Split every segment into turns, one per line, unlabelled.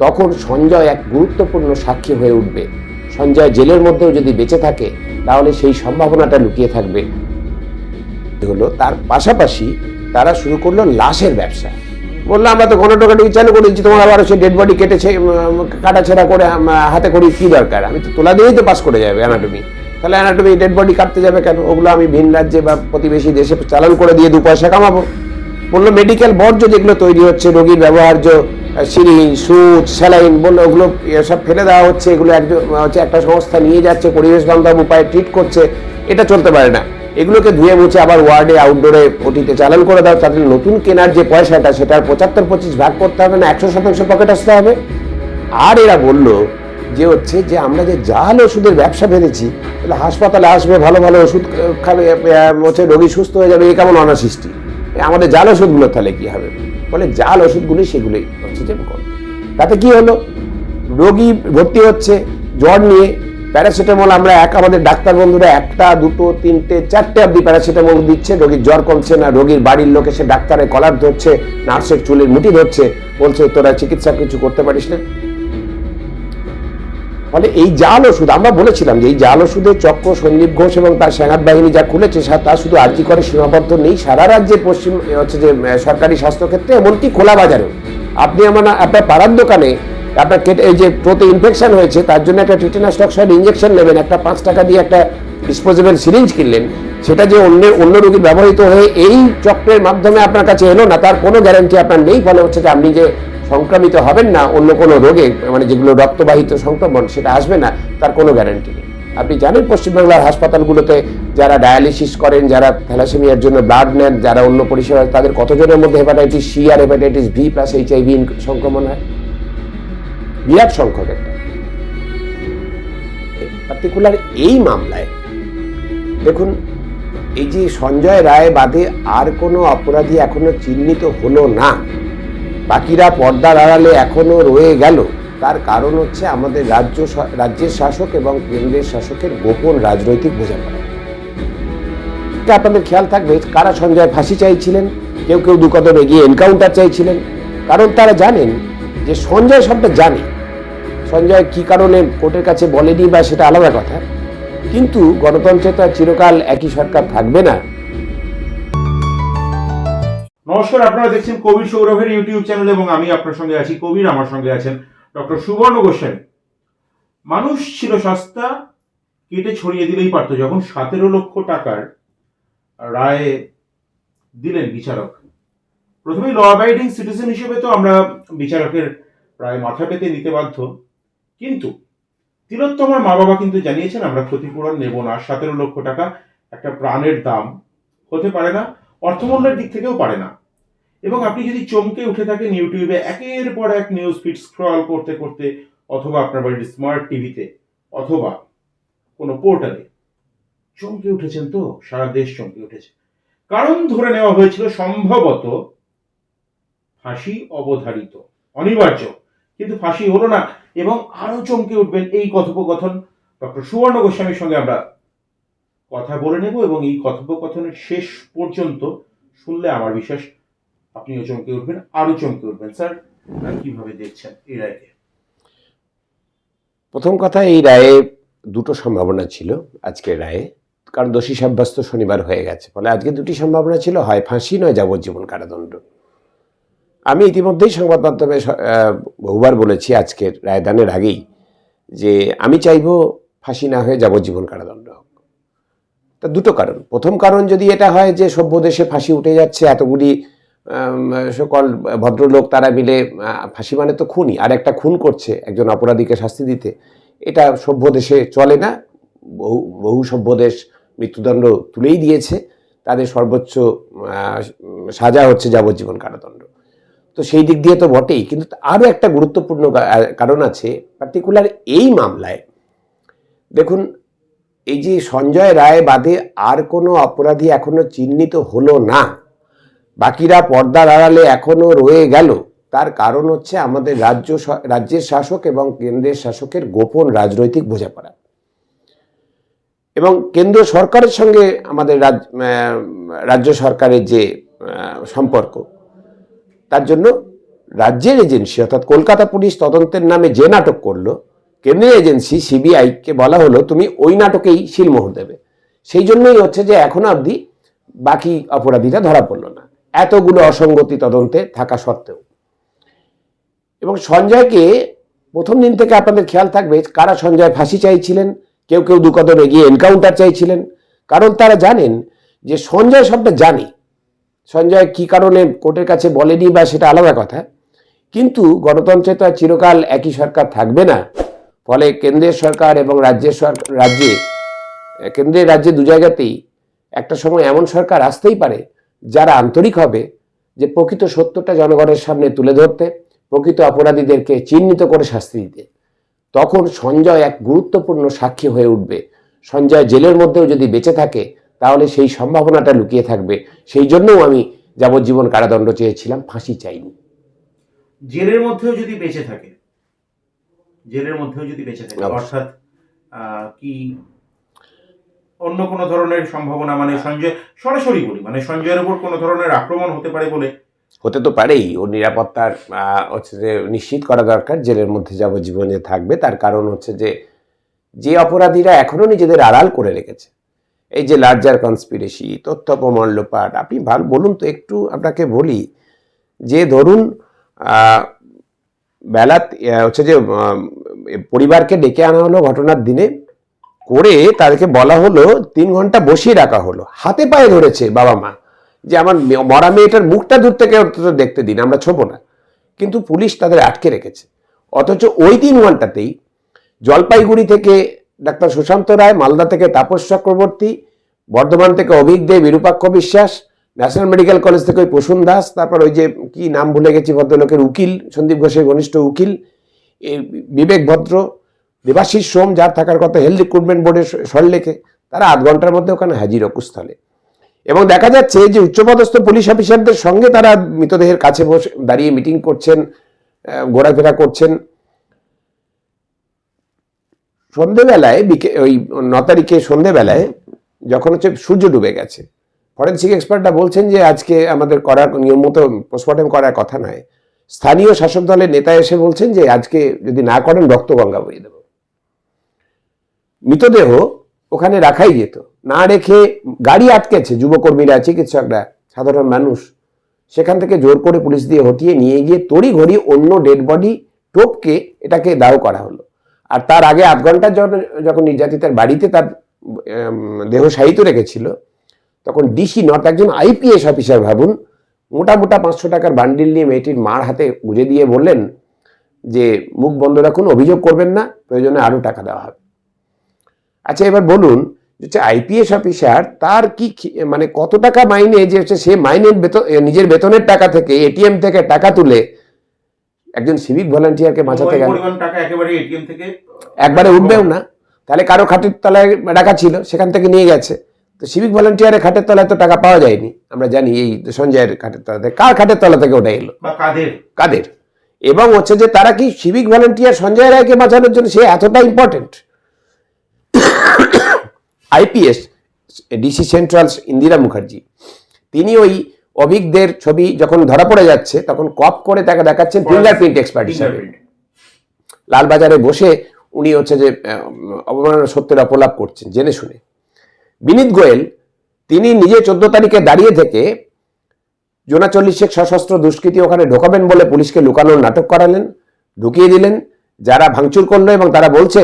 তখন সঞ্জয় এক গুরুত্বপূর্ণ সাক্ষী হয়ে উঠবে। সঞ্জয় জেলের মধ্যেও যদি বেঁচে থাকে তাহলে সেই সম্ভাবনাটা লুকিয়ে থাকবে। হলো তার পাশাপাশি তারা শুরু করলো লাশের ব্যবসা। বললো আমরা তো ঘনটোকাটুকি চালু করে দিচ্ছি, তোমার আবার সে ডেড বডি কেটেছে কাটাছেড়া করে হাতে করি কি দরকার, আমি তো তোলা দিয়েই তো পাস করে যাবে অ্যানাটমি, তাহলে অ্যানাটমি ডেড বডি কাটতে যাবে কেন, ওগুলো আমি ভিন রাজ্যে বা প্রতিবেশী দেশে চালান করে দিয়ে 2 পয়সা কামাবো। বললো মেডিকেল বর্জ্য যেগুলো তৈরি হচ্ছে, রোগীর ব্যবহার্য সিরিঞ্জ সুচ স্যালাইন, বললো ওগুলো সব ফেলে দেওয়া হচ্ছে, এগুলো একটা সংস্থা নিয়ে যাচ্ছে পরিবেশ বান্ধব উপায়ে ট্রিট করছে, এটা চলতে পারে না, এগুলোকে ধুয়ে মুছে আবার ওয়ার্ডে আউটডোরে ওটিতে চালান করে দাও, তাদের নতুন কেনার যে পয়সাটা সেটার 75-25 ভাগ করতে হবে না, 100% পকেট আসতে হবে। আর এরা বলল যে হচ্ছে যে আমরা যে জাল ওষুধের ব্যবসা ফেলেছি, তাহলে হাসপাতালে আসবে ভালো ভালো ওষুধ খাবে, হচ্ছে রোগী সুস্থ হয়ে যাবে, এই কেমন অনাসৃষ্টি, আমাদের জাল ওষুধগুলো তাহলে কি হবে? বলে জাল ওষুধগুলি সেগুলোই হচ্ছে যে তাতে কি হলো, রোগী ভর্তি হচ্ছে জ্বর নিয়ে, প্যারাসিটামল আমরা আমাদের ডাক্তার বন্ধুরা 1টা 2টো 3টে 4টে অব্দি প্যারাসিটামল দিচ্ছে, রোগীর জ্বর কমছে না, রোগীর বাড়ির লোক এসে ডাক্তারের কলার ধরছে, নার্সের চুলের মুঠি ধরছে, বলছে তোরা চিকিৎসা কিছু করতে পারিস না। ফলে এই জাল ওষুধ, আমরা বলেছিলাম যে এই জাল ওষুধের চক্র সন্দীপ ঘোষ এবং তার সেনাত বাহিনী যা খুলেছে তা শুধু আরজি করে সীমাবদ্ধ নেই, সারা রাজ্যের পশ্চিম হচ্ছে যে সরকারি স্বাস্থ্যক্ষেত্রে, এমনকি খোলা বাজারেও। আপনি আপনার পাড়ার দোকানে আপনার এই যে প্রতি ইনফেকশন হয়েছে তার জন্য একটা টিটেনাস টক্সাইড ইঞ্জেকশন নেবেন, একটা 5 টাকা দিয়ে একটা ডিসপোজেবল সিরিঞ্জ কিনলেন, সেটা যে অন্য রোগীর ব্যবহৃত হয়ে এই চক্রের মাধ্যমে আপনার কাছে এলো না, তার কোনো গ্যারান্টি আপনার নেই। ফলে হচ্ছে যে আপনি যে সংক্রামিত হবেন না অন্য কোনো রোগে, মানে যেগুলো রক্তবাহিত সংক্রমণ, সেটা আসবে না, তার কোনো গ্যারান্টি নেই। আপনি জানেন পশ্চিমবাংলার হাসপাতালগুলোতে যারা ডায়ালিসিস করেন, যারা থ্যালাসেমিয়ার জন্য ব্লাড নেন, যারা অন্য পরিষেবা, তাদের কতজনের মধ্যে হেপাটাইটিস সি আর হেপাটাইটিস ভি প্লাস HIV সংক্রমণ হয়? বিরাট সংখ্যক। একটা পার্টিকুলার এই মামলায় দেখুন, এই যে সঞ্জয় রায় বাদে আর কোনো অপরাধী এখনো চিহ্নিত হলো না, বাকিরা পর্দার আড়ালে এখনো রয়ে গেল, তার কারণ হচ্ছে আমাদের রাজ্যের শাসক এবং কেন্দ্রের শাসকের গোপন রাজনৈতিক বোঝাপড়া। আপনাদের খেয়াল থাকবে কারা সঞ্জয় ফাঁসি চাইছিলেন, কেউ কেউ 2 কদম এগিয়ে এনকাউন্টার চাইছিলেন, কারণ তারা জানেন যে সঞ্জয় সবটা জানে। সঞ্জয় কি কারণে কোর্টের কাছে বলেনি বা সেটা আলাদা কথা, কিন্তু গণতন্ত্রে তো চিরকাল একই সরকার থাকবে না।
নমস্কার, আপনারা দেখছেন কবির সৌরভের ইউটিউব চ্যানেল এবং আমি আপনার সঙ্গে আছি কবির, আমার সঙ্গে আছেন ডক্টর সুবর্ণ গোস্বামী। মানুষ ছিল সস্তা, কেটে ছড়িয়ে দিলেই পারত। যখন 17 লক্ষ টাকার রায় দিলেন বিচারক, প্রথমেই ল অ্যাবাইডিং সিটিজেন হিসেবে তো আমরা বিচারকের রায় মাথা পেতে নিতে বাধ্য, কিন্তু তিলোত্তমার মা বাবা কিন্তু জানিয়েছেন আমরা ক্ষতিপূরণ নেব না। 17 লক্ষ টাকা একটা প্রাণের দাম হতে পারে না, অর্থমূল্যের দিক থেকেও পারে না। এবং আপনি যদি চমকে উঠে থাকেন ইউটিউবে একের পর এক নিউজ ফিড স্ক্রল করতে করতে, অথবা আপনার বাড়ির স্মার্ট টিভিতে, অথবা কোনো পোর্টালে, চমকে উঠেছেন তো, সারা দেশ চমকে উঠেছে। কারণ ধরে নেওয়া হয়েছিল সম্ভবত ফাঁসি অবধারিত, অনিবার্য, কিন্তু ফাঁসি হলো না। এবং আরো চমকে উঠবেন এই কথোপকথন ডক্টর সুবর্ণ গোস্বামীর সঙ্গে আমরা কথা বলে নেব, এবং এই কথোপকথনের শেষ পর্যন্ত শুনলে আমার বিশ্বাস আপনিও চমকে উঠবেন, আরো চমকে উঠবেন। স্যার, কিভাবে দেখছেন এই রায়কে?
প্রথম কথা, এই রায়ে 2টো সম্ভাবনা ছিল আজকের রায়ে, কারণ দোষী সাব্যস্ত শনিবার হয়ে গেছে, ফলে আজকে 2টি সম্ভাবনা ছিল, হয় ফাঁসি নয় যাবজ্জীবন কারাদণ্ড। আমি ইতিমধ্যেই সংবাদ মাধ্যমে বহুবার বলেছি আজকের রায়দানের আগেই যে আমি চাইব ফাঁসি না হয়ে যাবজ্জীবন কারাদণ্ড হোক। তা 2টো কারণ। প্রথম কারণ, যদি এটা হয় যে সভ্য দেশে ফাঁসি উঠে যাচ্ছে, এতগুলি সকল ভদ্রলোক তারা মিলে, ফাঁসি মানে তো খুনই, আর একটা খুন করছে একজন অপরাধীকে শাস্তি দিতে, এটা সভ্য দেশে চলে না। বহু সভ্য দেশ মৃত্যুদণ্ড তুলেই দিয়েছে, তাদের সর্বোচ্চ সাজা হচ্ছে যাবজ্জীবন কারাদণ্ড। তো সেই দিক দিয়ে তো বটেই, কিন্তু আরও একটা গুরুত্বপূর্ণ কারণ আছে পার্টিকুলার এই মামলায়। দেখুন, এই যে সঞ্জয় রায় বাদে আর কোনো অপরাধী এখনো চিহ্নিত হলো না, বাকিরা পর্দার আড়ালে এখনো রয়ে গেল, তার কারণ হচ্ছে আমাদের রাজ্যের শাসক এবং কেন্দ্রের শাসকের গোপন রাজনৈতিক বোঝাপড়া। এবং কেন্দ্র সরকারের সঙ্গে আমাদের রাজ্য সরকারের যে সম্পর্ক, তার জন্য রাজ্যের এজেন্সি অর্থাৎ কলকাতা পুলিশ তদন্তের নামে যে নাটক করলো, কেন্দ্রীয় এজেন্সি সিবিআইকে বলা হলো তুমি ওই নাটকেই সিলমোহর দেবে। সেই জন্যই হচ্ছে যে এখনো অবধি বাকি অপরাধীরা ধরা পড়লো না, এতগুলো অসঙ্গতি তদন্তে থাকা সত্ত্বেও। এবং সঞ্জয়কে প্রথম দিন থেকে আপনাদের খেয়াল থাকবে কারা সঞ্জয় ফাঁসি চাইছিলেন, কেউ কেউ দু কদম এগিয়ে এনকাউন্টার চাইছিলেন, কারণ তারা জানেন যে সঞ্জয় সবটা জানে। সঞ্জয় কি কারণে কোর্টের কাছে বলেনি বা সেটা আলাদা কথা, কিন্তু গণতন্ত্রে তো আর চিরকাল একই সরকার থাকবে না। ফলে কেন্দ্রের সরকার এবং কেন্দ্রের রাজ্যে দু জায়গাতেই একটা সময় এমন সরকার আসতেই পারে যারা আন্তরিক হবে যে প্রকৃত সত্যটা জনগণের সামনে তুলে ধরতে, প্রকৃত অপরাধীদেরকে চিহ্নিত করে শাস্তি দিতে। তখন সঞ্জয় এক গুরুত্বপূর্ণ সাক্ষী হয়ে উঠবে। সঞ্জয় জেলের মধ্যেও যদি বেঁচে থাকে তাহলে সেই সম্ভাবনাটা লুকিয়ে থাকবে। সেই জন্যও আমি যাবজ্জীবন কারাদণ্ড চেয়েছিলাম, ফাঁসি চাইনি।
জেলের মধ্যেও যদি বেঁচে থাকে, অর্থাৎ কি অন্য কোনো ধরনের সম্ভাবনা, মানে সঞ্জয় সরাসরি বলি, মানে সঞ্জয়ের উপর কোনো ধরনের আক্রমণ হতে পারে বলে?
হতে তো পারেই, ওর নিরাপত্তার হচ্ছে যে নিশ্চিত করা দরকার। জেলের মধ্যে যাবজ্জীবনে থাকবে, তার কারণ হচ্ছে যে অপরাধীরা এখনো নিজেদের আড়াল করে রেখেছে, এই যে লার্জার কনস্পিরেসি, তথ্য প্রমাণ লোপাট। আপনি বলুন তো, একটু আপনাকে বলি যে ধরুন বেলা হচ্ছে যে পরিবারকে ডেকে আনা হলো ঘটনার দিনে, করে তাদেরকে বলা হলো 3 ঘন্টা বসিয়ে রাখা হলো, হাতে পায়ে ধরেছে বাবা মা যে আমার মরা মেয়েটার মুখটা দূর থেকে অন্তত দেখতে দিন, আমরা ছোবো না। কিন্তু পুলিশ তাদের আটকে রেখেছে। অথচ ওই 3 ঘন্টাতেই জলপাইগুড়ি থেকে ডাক্তার সুশান্ত রায়, মালদা থেকে তাপস চক্রবর্তী, বর্ধমান থেকে অভিক দে, বিরূপাক্ষ বিশ্বাস, ন্যাশনাল মেডিকেল কলেজ থেকে ওই প্রসূন দাস, তারপর ওই যে কি নাম ভুলে গেছি ভদ্রলোকের, উকিল, সন্দীপ ঘোষের ঘনিষ্ঠ উকিল বিবেক ভদ্র, দেবাশিস সোম, যার থাকার কথা হেলথ রিক্রুটমেন্ট বোর্ডের সরলেখে, তারা 8 ঘন্টার মধ্যে ওখানে হাজির অকুস্থলে। এবং দেখা যাচ্ছে যে উচ্চপদস্থ পুলিশ অফিসারদের সঙ্গে তারা মৃতদেহের কাছে বসে দাঁড়িয়ে মিটিং করছেন, ঘোরাফেরা করছেন। সন্ধেবেলায় ওই 9 তারিখে সন্ধেবেলায় যখন হচ্ছে সূর্য ডুবে গেছে, ফরেন্সিক এক্সপার্টরা বলছেন যে আজকে আমাদের করার নিয়ম মতো পোস্টমর্টেম করার কথা নয়। স্থানীয় শাসক দলের নেতা এসে বলছেন যে আজকে যদি না করেন রক্তগঙ্গা বইয়ে দেব। মৃতদেহ ওখানে রাখাই যেত, না রেখে গাড়ি আটকেছে, যুবকর্মীরা, চিকিৎসকরা, সাধারণ মানুষ, সেখান থেকে জোর করে পুলিশ দিয়ে হটিয়ে নিয়ে গিয়ে তড়িঘড়ি অন্য ডেড বডি টোপকে এটাকে দাহ করা হলো। আর তার আগে 8 ঘন্টার যখন নির্যাতিতার বাড়িতে তার দেহ শায়িত রেখেছিল, তখন ডিসি নর্থ একজন আইপিএস অফিসার, ভাবুন, মোটা 500 টাকার বান্ডিল নিয়ে মেয়েটির মার হাতে গুঁজে দিয়ে বললেন যে মুখ বন্ধ রাখুন, অভিযোগ করবেন না, প্রয়োজনে আরো টাকা দেওয়া হবে। আচ্ছা, এবার বলুন যে আইপিএস অফিসার তার কি মানে কত টাকা মাইনে, যে হচ্ছে সে মাইনের নিজের বেতনের টাকা থেকে এটিএম থেকে টাকা তুলে একজন সিভিক ভলান্টিয়ারকে বাঁচাতে গেল। একবারে উঠবেও না, তাহলে কারো খাটের তলায় রাখা ছিল, সেখান থেকে নিয়ে গেছে। তো সিভিক ভলান্টিয়ারের খাটের তলায় তো টাকা পাওয়া যায়নি, আমরা জানি। এই সঞ্জয়ের খাটের তলা থেকে, কার খাটের তলা থেকে ওটা এলো? কাদের? এবং হচ্ছে যে তারা কি সিভিক ভলান্টিয়ার সঞ্জয় রায়কে বাঁচানোর জন্য সে এতটা important? IPS DC central Indira Mukherjee, তিনি ওই অভিজ্ঞদের ছবি যখন ধরা পড়ে যাচ্ছে তখন কপ করে তাকে দেখাচ্ছেন ফিঙ্গারপ্রিন্ট এক্সপার্ট হিসাবে। লালবাজারে বসে উনি হচ্ছে যে অবমাননা সত্যের অপলাপ করছেন জেনে শুনে। বিনীত গোয়েল, তিনি নিজে 14 তারিখে দাঁড়িয়ে থেকে জোনা 40 সশস্ত্র দুষ্কৃতী ওখানে ঢোকাবেন বলে পুলিশকে লুকানোর নাটক করালেন, ঢুকিয়ে দিলেন। যারা ভাঙচুর করলো এবং তারা বলছে,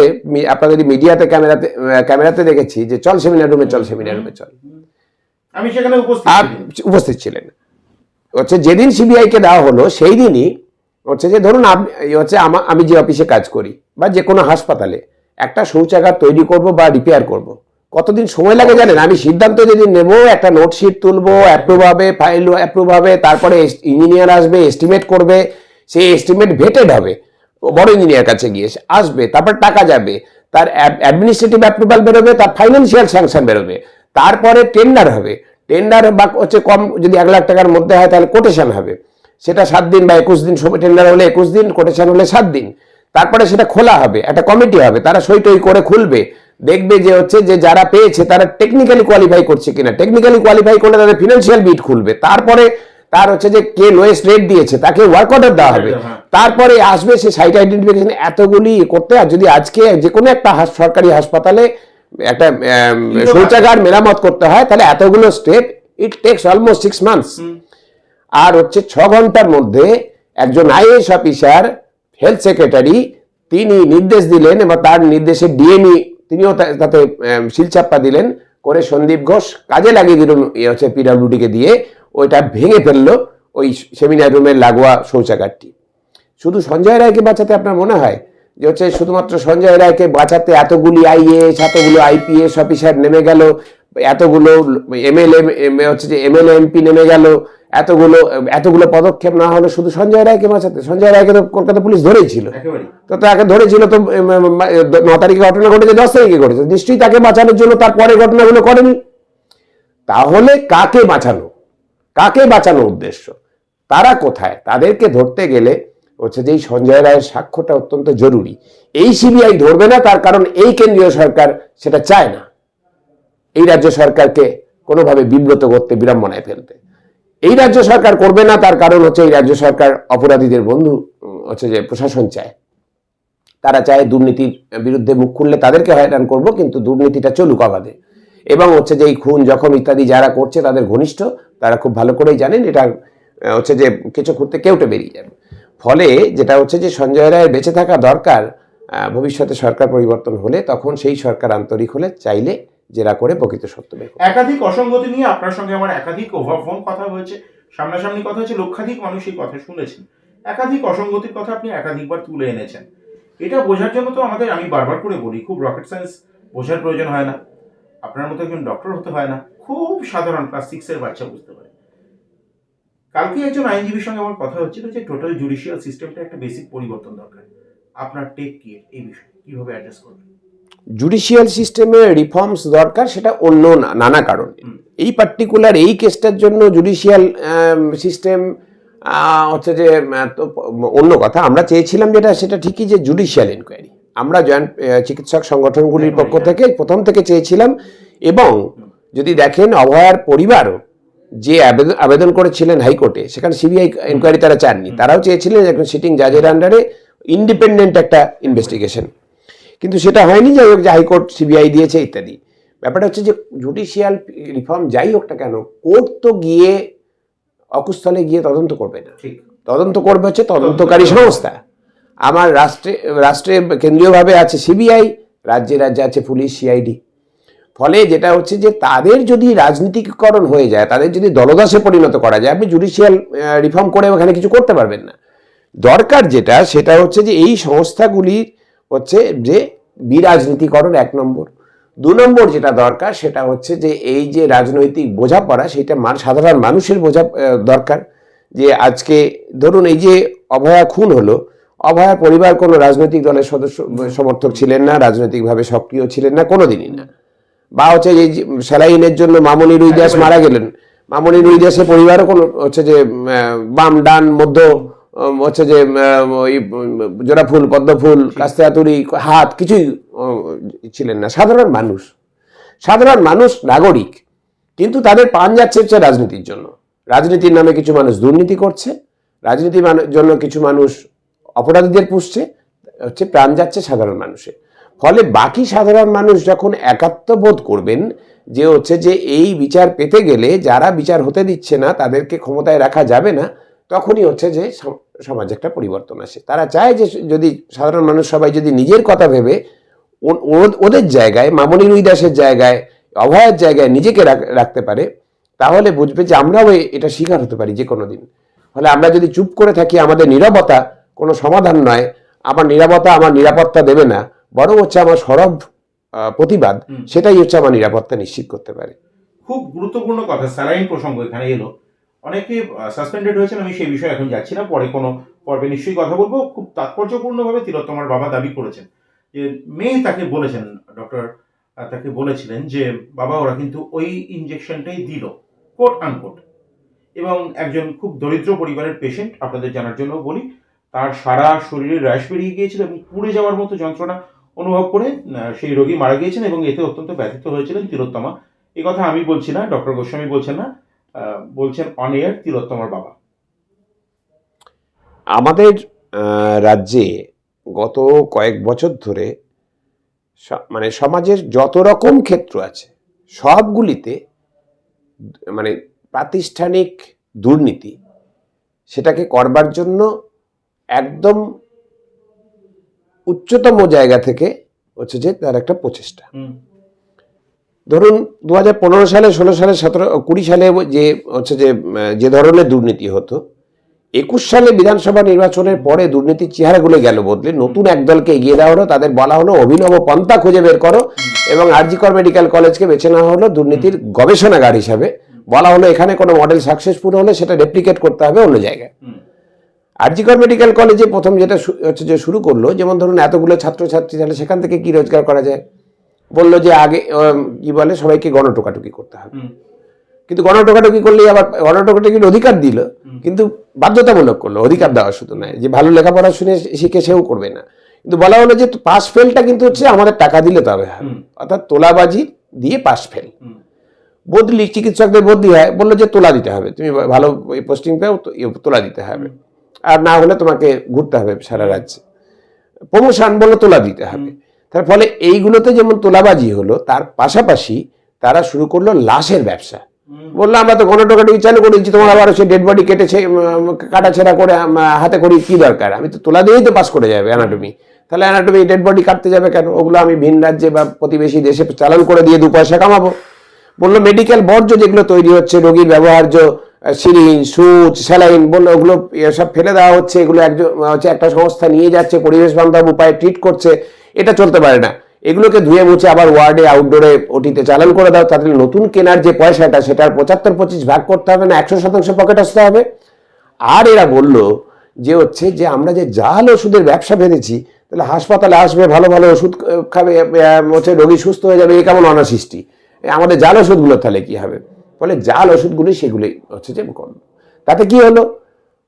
আপনাদের মিডিয়াতে ক্যামেরাতে দেখেছি যে চল সেমিনার রুমে চল, সেমিনার রুমে চল,
আমি সেখানে
উপস্থিত ছিলেন। হচ্ছে যেদিন সিবিআই কে দেওয়া হলো সেই দিনই হচ্ছে যে ধরুন আমি যে অফিসে কাজ করি বা যে কোনো হাসপাতালে একটা শৌচাগার তৈরি করব বা রিপেয়ার করব, কতদিন সময় লাগে জানেন? আমি সিদ্ধান্ত যেদিন নেব, একটা নোটশিট তুলবো, অ্যাপ্রুভ হবে, ফাইল অ্যাপ্রুভ হবে, তারপরে ইঞ্জিনিয়ার আসবে, এস্টিমেট করবে, সেই এস্টিমেট ভেটেড হবে, বড় ইঞ্জিনিয়ার কাছে গিয়ে আসবে, তারপর টাকা যাবে, তার অ্যাডমিনিস্ট্রেটিভ অ্যাপ্রুভাল বেরোবে, তার ফাইন্যান্সিয়াল স্যাংশন বেরোবে, তারপরে টেন্ডার হবে। টেন্ডার বা হচ্ছে কম যদি 1 লাখ টাকার মধ্যে হয় তাহলে কোটেশন হবে, সেটা 7 দিন বা 21 দিন সময়। টেন্ডার হলে 21 দিন, কোটেশন হলে 7 দিন। তারপরে সেটা খোলা হবে, একটা কমিটি হবে, তারা সই টই করে খুলবে, দেখবে যে হচ্ছে যে যারা পেয়েছে তারা টেকনিক্যালি কোয়ালিফাই করছে কিনা। টেকনিক্যালি কোয়ালিফাই করলে তাদের ফিনান্সিয়াল বিট খুলবে, তারপরে তার হচ্ছে যে কে লোয়েস্ট রেট দিয়েছে তাকে ওয়ার্ক অর্ডার দেওয়া হবে,
হ্যাঁ।
তারপরে আসবে সে সাইট আইডেন্টিফিকেশন, এতগুলি করতে। আর যদি আজকে যে কোনো একটা সরকারি হাসপাতালে একটা শৌচাগার মেরামত করতে হয়, তাহলে এতগুলো step, it takes almost 6 months. আর হচ্ছে 6 ঘন্টার মধ্যে একজন আইএএস অফিসার, হেলথ সেক্রেটারি, তিনি নির্দেশ দিলেন এবং তার নির্দেশে ডিএমই তিনিও তাতে শিলচাপ্পা দিলেন করে সন্দীপ ঘোষ কাজে লাগিয়ে দিল, হচ্ছে পিডব্লিউডিকে দিয়ে ওইটা ভেঙে ফেললো ওই সেমিনার রুমের লাগোয়া শৌচাগারটি। শুধু সঞ্জয় রায়কে বাঁচাতে আপনার মনে হয় যে হচ্ছে শুধুমাত্র সঞ্জয় রায়কে বাঁচাতে এতগুলি আইএএস, এতগুলো আইপিএস অফিসার নেমে গেল, এতগুলো এমএলএ হচ্ছে যে এমএলএ এমপি নেমে গেল, এতগুলো পদক্ষেপ না হলো শুধু সঞ্জয় রায়কে বাঁচাতে? সঞ্জয় রায়কে তো কলকাতা পুলিশ ধরেই ছিল, তো তাকে ধরেছিল তো 9 তারিখে ঘটনা ঘটেছে, 10 তারিখে ঘটেছে, নিশ্চয়ই তাকে বাঁচানোর জন্য তারপরে ঘটনাগুলো করেনি। তাহলে কাকে বাঁচানো উদ্দেশ্য? তারা কোথায়? তাদেরকে ধরতে গেলে হচ্ছে যে এই সঞ্জয় রায়ের সাক্ষ্যটা অত্যন্ত জরুরি। এই সিবিআই ধরবে না, তার কারণ এই কেন্দ্রীয় সরকার সেটা চায় না এই রাজ্য সরকারকে কোনোভাবে বিব্রত করতে, বিড়ম্বনায় ফেলতে। এই রাজ্য সরকার করবে না, তার কারণ হচ্ছে এই রাজ্য সরকার অপরাধীদের বন্ধু হচ্ছে যে প্রশাসন চায়। তারা চায় দুর্নীতির বিরুদ্ধে মুখ খুললে তাদেরকে হয়রান করব, কিন্তু দুর্নীতিটা চলুক অবাধে। এবং হচ্ছে যে এই খুন জখম ইত্যাদি যারা করছে তাদের ঘনিষ্ঠ, তারা খুব ভালো করেই জানেন এটা হচ্ছে যে কিছু করতে কেউটে বেরিয়ে যাবে। ফলে যেটা হচ্ছে যে সঞ্জয় রায়ের বেঁচে থাকা দরকার, ভবিষ্যতে সরকার পরিবর্তন হলে তখন সেই সরকার আন্তরিক হলে চাইলে জেরা করে প্রকৃত সত্য বের করবে।
একাধিক অসঙ্গতি নিয়ে আপনার সঙ্গে আমার একাধিক ওভারফোন কথা হয়েছে, সামনাসামনি কথা হয়েছে, লক্ষাধিক মানুষ এই কথা শুনেছেন। একাধিক অসঙ্গতির কথা আপনি একাধিকবার তুলে এনেছেন। এটা বোঝার জন্য তো আমাদের, আমি বারবার করে বলি, খুব রকেট সায়েন্স বোঝার প্রয়োজন হয় না, আপনার মতো একজন ডক্টর হতে হয় না, খুব সাধারণ ক্লাস 6 এর বাচ্চা বুঝতে পারে। কালকে একজন আইনজীবীর সঙ্গে আমার কথা হচ্ছিল যে টোটাল জুডিশিয়াল সিস্টেমটা একটা বেসিক পরিবর্তন দরকার। আপনার টেক কি এই বিষয়ে, কিভাবে অ্যাড্রেস করবেন?
জুডিশিয়াল সিস্টেমে রিফর্মস দরকার, সেটা অন্য নানা কারণ। এই পার্টিকুলার এই কেসটার জন্য জুডিশিয়াল সিস্টেম হচ্ছে যে অন্য কথা। আমরা চেয়েছিলাম যেটা, সেটা ঠিকই যে জুডিশিয়াল ইনকোয়ারি আমরা জয়েন্ট চিকিৎসক সংগঠনগুলির পক্ষ থেকে প্রথম থেকে চেয়েছিলাম। এবং যদি দেখেন অভয়ার পরিবারও যে আবেদন করেছিলেন হাইকোর্টে, সেখানে সিবিআই ইনকোয়ারি তারা চাননি, তারাও চেয়েছিলেন একজন সিটিং জাজের আন্ডারে ইন্ডিপেন্ডেন্ট একটা ইনভেস্টিগেশন, কিন্তু সেটা হয়নি। যাই হোক, যে হাইকোর্ট সিবিআই দিয়েছে ইত্যাদি। ব্যাপারটা হচ্ছে যে জুডিশিয়াল রিফর্ম যাই হোক না কেন, কোর্ট তো গিয়ে অকুস্থলে গিয়ে তদন্ত করবে না, তদন্ত করবে হচ্ছে তদন্তকারী সংস্থা। আমার রাষ্ট্রে কেন্দ্রীয়ভাবে আছে সিবিআই, রাজ্যে আছে পুলিশ, সিআইডি। ফলে যেটা হচ্ছে যে তাদের যদি রাজনীতিকরণ হয়ে যায়, তাদের যদি দলদাসে পরিণত করা যায়, আপনি জুডিশিয়াল রিফর্ম করে ওখানে কিছু করতে পারবেন না। দরকার যেটা, সেটা হচ্ছে যে এই সংস্থাগুলির হচ্ছে যে বিরাজনীতিকরণ 1 নম্বর। 2 নম্বর যেটা দরকার, সেটা হচ্ছে যে এই যে রাজনৈতিক বোঝাপড়া, সেটা সাধারণ মানুষের বোঝা দরকার। যে আজকে ধরুন এই যে অভয়া খুন হলো, অভয়ার পরিবার কোনো রাজনৈতিক দলের সমর্থক ছিলেন না, রাজনৈতিকভাবে সক্রিয় ছিলেন না কোনোদিনই না। বা হচ্ছে যে স্যালাইনের জন্য মামনি রুইদাস মারা গেলেন, মামনি রুইদাসের পরিবারও কোনো হচ্ছে যে বাম ডান মধ্য হচ্ছে যে ওই জোড়াফুল, পদ্মফুল, কাস্তে হাতুড়ি, হাত কিছুই ছিলেন না। সাধারণ মানুষ নাগরিক, কিন্তু তাদের প্রাণ যাচ্ছে হচ্ছে রাজনীতির জন্য। রাজনীতির নামে কিছু মানুষ দুর্নীতি করছে, রাজনীতির জন্য কিছু মানুষ অপরাধীদের পুষছে, হচ্ছে প্রাণ যাচ্ছে সাধারণ মানুষের। ফলে বাকি সাধারণ মানুষ যখন একাত্মবোধ করবেন যে হচ্ছে যে এই বিচার পেতে গেলে যারা বিচার হতে দিচ্ছে না তাদেরকে ক্ষমতায় রাখা যাবে না, তখনই হচ্ছে যে সমাজে একটা পরিবর্তন আসে। তারা চায় যে যদি সাধারণ মানুষ সবাই যদি নিজের কথা ভেবে ওদের জায়গায়, মামনি রুইদাসের জায়গায়, অভয়ের জায়গায় নিজেকে রাখতে পারে, তাহলে বুঝবে যে আমরাও এটা শিকার হতে পারি যে কোনো দিন। ফলে আমরা যদি চুপ করে থাকি, আমাদের নীরবতা কোনো সমাধান নয়, আমার নীরবতা আমার নিরাপত্তা দেবে না, বরং হচ্ছে আমার সরব প্রতিবাদ, সেটাই হচ্ছে আমার নিরাপত্তা নিশ্চিত করতে পারে।
খুব গুরুত্বপূর্ণ কথা, স্যালাইন প্রসঙ্গ এখানে এলো। অনেকে সাসপেন্ডেড হয়েছেন, আমি সেই বিষয়ে এখন যাচ্ছি না, পরে কোনো পর্বে নিশ্চয়ই কথা বলবো। খুব তাৎপর্যপূর্ণভাবে তিলোত্তমার বাবা দাবি করেছেন যে মেয়ে তাকে বলেছেন, ডক্টর তাকে বলেছিলেন যে বাবা ওরা কিন্তু ওই ইনজেকশনটাই দিল, কোট আনকোট। এবং একজন খুব দরিদ্র পরিবারের পেশেন্ট, আপনাদের জানার জন্য বলি, তার সারা শরীরে র্যাশ বেরিয়ে গিয়েছিল এবং পুড়ে যাওয়ার মতো যন্ত্রণা অনুভব করে সেই রোগী মারা গিয়েছেন এবং এতে অত্যন্ত ব্যথিত হয়েছিলেন তিলোত্তমা। এই কথা আমি বলছি না, ডক্টর গোস্বামী বলছেন না, বলছেন অন এয়ার তিলোত্তমার বাবা।
আমাদের রাজ্যে গত কয়েক বছর ধরে মানে সমাজের যত রকম ক্ষেত্র আছে সবগুলিতে মানে প্রাতিষ্ঠানিক দুর্নীতি সেটাকে করবার জন্য একদম উচ্চতম জায়গা থেকে হচ্ছে যে তার একটা প্রচেষ্টা। ধরুন 2015 সালে, 16 সালে, 17, 20 সালে যে ধরনের দুর্নীতি হতো, 21 সালে বিধানসভা নির্বাচনের পরে দুর্নীতির চেহারাগুলো গেল বদলে। নতুন এক দলকে এগিয়ে দেওয়া হলো, তাদের বলা হলো অভিনব পন্থা খুঁজে বের করো, এবং আরজি কর মেডিকেল কলেজকে বেছে নেওয়া হলো দুর্নীতির গবেষণাগার হিসাবে। বলা হলো এখানে কোনো মডেল সাকসেসফুল হলে সেটা রেপ্লিকেট করতে হবে অন্য জায়গায়। আরজি কর মেডিকেল কলেজে প্রথম যেটা শুরু করলো, যেমন ধরুন এতগুলো ছাত্রছাত্রী, তাহলে সেখান থেকে কি রোজগার করা যায়? বললো যে আগে কি বলে সবাইকে গণটোকাটুকি করতে হবে, কিন্তু গণটোকাটুকি করলেই আবার গণটোকাটুকির অধিকার দিল, কিন্তু বাধ্যতামূলক করলো, অধিকার দেওয়া শুধু নয় যে ভালো লেখাপড়া শুনে শিখে সেও করবে না। কিন্তু বলা হলো যে পাস ফেলটা কিন্তু হচ্ছে আমাদের টাকা দিলে তবে হয়, অর্থাৎ তোলাবাজি দিয়ে পাস ফেল। বদলি চিকিৎসকদের বদলি হয়, বললো যে তোলা দিতে হবে, তুমি ভালো পোস্টিং পেও তোলা দিতে হবে, আর না হলে তোমাকে ঘুরতে হবে সারা রাজ্যে। প্রমোশন বললো তোলা দিতে হবে। তার ফলে এইগুলোতে যেমন তোলাবাজি হলো, তার পাশাপাশি তারা শুরু করলো লাশের ব্যবসা। বললো আমরা তো গণটোকাটুকি চালু করে দিচ্ছি, তোমার আবার সে ডেড বডি কেটেছে কাটাছেড়া করে হাতে করি কি দরকার, আমি তো তোলা দিয়েই তো পাস করে যাবে অ্যানাটমি, তাহলে অ্যানাটমি ডেড বডি কাটতে যাবে কেন? ওগুলো আমি ভিন রাজ্যে বা প্রতিবেশী দেশে চালান করে দিয়ে 2 পয়সা কামাবো। বললো মেডিকেল বর্জ্য যেগুলো তৈরি হচ্ছে, রোগীর ব্যবহার্য সিরিঞ্জ, সুচ, স্যালাইন, বললো ওগুলো সব ফেলে দেওয়া হচ্ছে, এগুলো একটা সংস্থা নিয়ে যাচ্ছে, পরিবেশ বান্ধব উপায়ে ট্রিট করছে, এটা চলতে পারে না। এগুলোকে ধুয়ে মুছে আবার ওয়ার্ডে আউটডোরে ওটিতে চালান করে দাও, তাদের নতুন কেনার যে পয়সাটা সেটার 75-25 ভাগ করতে হবে না, 100% পকেট আসতে হবে। আর এরা বলল যে হচ্ছে যে আমরা যে জাল ওষুধের ব্যবসা বেঁধেছি, তাহলে হাসপাতালে আসবে, ভালো ভালো ওষুধ খাবে, হচ্ছে রোগী সুস্থ হয়ে যাবে, এই কেমন অনাসৃষ্টি, আমাদের জাল ওষুধগুলো তাহলে কি হবে? ফলে জাল ওষুধগুলি সেগুলি হচ্ছে যে করলো। তাতে কি হলো,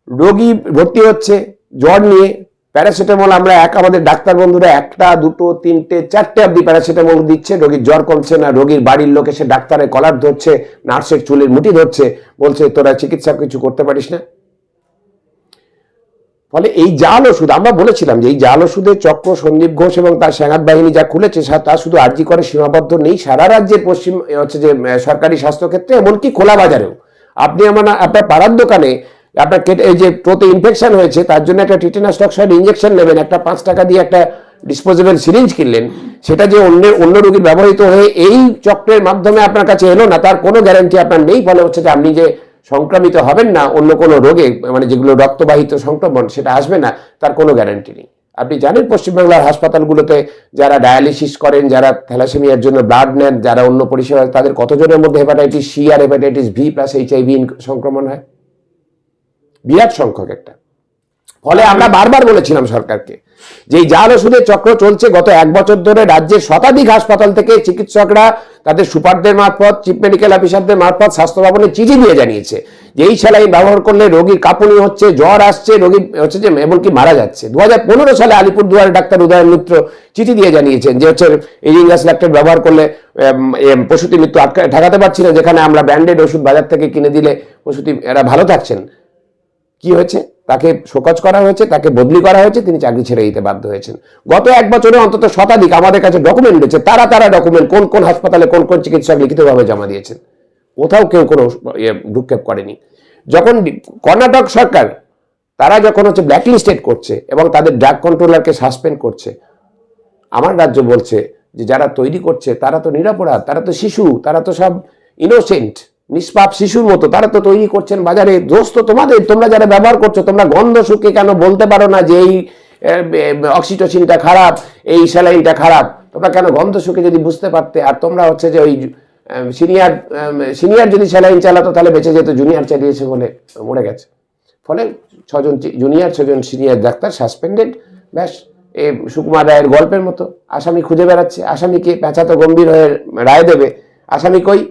রোগী ভর্তি হচ্ছে জ্বর নিয়ে, প্যারাসিটামল আমরা আমাদের ডাক্তার বন্ধুরা 1টা 2টো 3টে 4টে অব্দি প্যারাসিটামল দিচ্ছে, রোগীর জ্বর কমছে না, রোগীর বাড়ির লোক এসে ডাক্তারের কলার ধরছে, নার্সের চুলের মুঠি ধরছে, বলছে তোরা চিকিৎসা কিছু করতে পারিস না। ফলে এই জাল ওষুধ, আমরা বলেছিলাম যে এই জাল ওষুধের চক্র সন্দীপ ঘোষ এবং তার সেনাত বাহিনী যা খুলেছে তা শুধু আরজি করে সীমাবদ্ধ নেই, সারা রাজ্যের পশ্চিম হচ্ছে যে সরকারি স্বাস্থ্যক্ষেত্রে, এমনকি খোলা বাজারেও। আপনি আপনার পাড়ার দোকানে আপনার এই যে প্রতি ইনফেকশন হয়েছে তার জন্য একটা টিটেনাস টক্সাইড ইঞ্জেকশন নেবেন, একটা 5 টাকা দিয়ে একটা ডিসপোজেবল সিরিঞ্জ কিনলেন, সেটা যে অন্য রোগীর ব্যবহৃত হয়ে এই চক্রের মাধ্যমে আপনার কাছে এলো না, তার কোনো গ্যারান্টি আপনার নেই। ফলে হচ্ছে যে আপনি যে সংক্রামিত হবেন না অন্য কোনো রোগে, মানে যেগুলো রক্তবাহিত সংক্রমণ, সেটা আসবে না, তার কোনো গ্যারান্টি নেই। আপনি জানেন পশ্চিমবাংলার হাসপাতালগুলোতে যারা ডায়ালিসিস করেন, যারা থ্যালাসেমিয়ার জন্য ব্লাড নেন, যারা অন্য পরিষেবা, তাদের কতজনের মধ্যে হেপাটাইটিস সি আর হেপাটাইটিস ভি প্লাস HIV সংক্রমণ হয়? বিরাট সংখ্যক একটা। ফলে আমরা বারবার বলেছিলাম সরকারকে যে এই জাল ওষুধের চক্র চলছে। গত 1 বছর ধরে রাজ্যের শতাধিক হাসপাতাল থেকে চিকিৎসকরা তাদের সুপারদের মারফত, চিফ মেডিকেল অফিসারদের মারফত স্বাস্থ্য ভবনে চিঠি দিয়ে জানিয়েছে যে এই স্যালাইন ব্যবহার করলে রোগীর কাঁপুনি হচ্ছে, জ্বর আসছে, রোগী হচ্ছে যে এমনকি মারা যাচ্ছে। 2015 সালে আলিপুরদুয়ারের ডাক্তার উদয়ন মিত্র চিঠি দিয়ে জানিয়েছেন যে হচ্ছে ইরিঙ্গাস ল্যাকটেট ব্যবহার করলে প্রসূতি মৃত্যু ঠেকাতে পারছি না, যেখানে আমরা ব্র্যান্ডেড ওষুধ বাজার থেকে কিনে দিলে প্রসূতি এরা ভালো থাকছেন। কি হয়েছে? তাকে শোকজ করা হয়েছে, তাকে বদলি করা হয়েছে, তিনি চাকরি ছেড়ে দিতে বাধ্য হয়েছেন। গত 1 বছরে অন্তত শতাধিক আমাদের কাছে ডকুমেন্ট রয়েছে, তারা ডকুমেন্ট কোন হাসপাতালে কোন চিকিৎসক লিখিতভাবে জমা দিয়েছেন। কোথাও কেউ কোনো ভ্রুক্ষেপ করেনি। যখন কর্ণাটক সরকার তারা যখন হচ্ছে ব্ল্যাকলিস্টেড করছে এবং তাদের ড্রাগ কন্ট্রোলারকে সাসপেন্ড করছে, আমার রাজ্য বলছে যে যারা তৈরি করছে তারা তো নিরপরাধ, তারা তো শিশু, তারা তো সব ইনোসেন্ট, নিষ্পাপ শিশুর মতো, তারা তো তৈরি করছেন বাজারে। দোষ তো তোমাদের, তোমরা যারা ব্যবহার করছো, তোমরা গন্ধ শুকে কেন বলতে পারো না যে এই অক্সিটোসিনটা খারাপ, এই স্যালাইনটা খারাপ? তোমরা কেন গন্ধ শুকে যদি বুঝতে পারতে? আর তোমরা হচ্ছে যে ওই সিনিয়র যদি স্যালাইন চালাতো তাহলে বেঁচে যেত, জুনিয়র চালিয়েছে বলে মরে গেছে। ফলে 6 জন জুনিয়র 6 জন সিনিয়র ডাক্তার সাসপেন্ডেড। ব্যাস, এই সুকুমার রায়ের গল্পের মতো আসামি খুঁজে বেড়াচ্ছে। আসামিকে পেঁচা তো গম্ভীর হয়ে রায় দেবে, আসামি কই?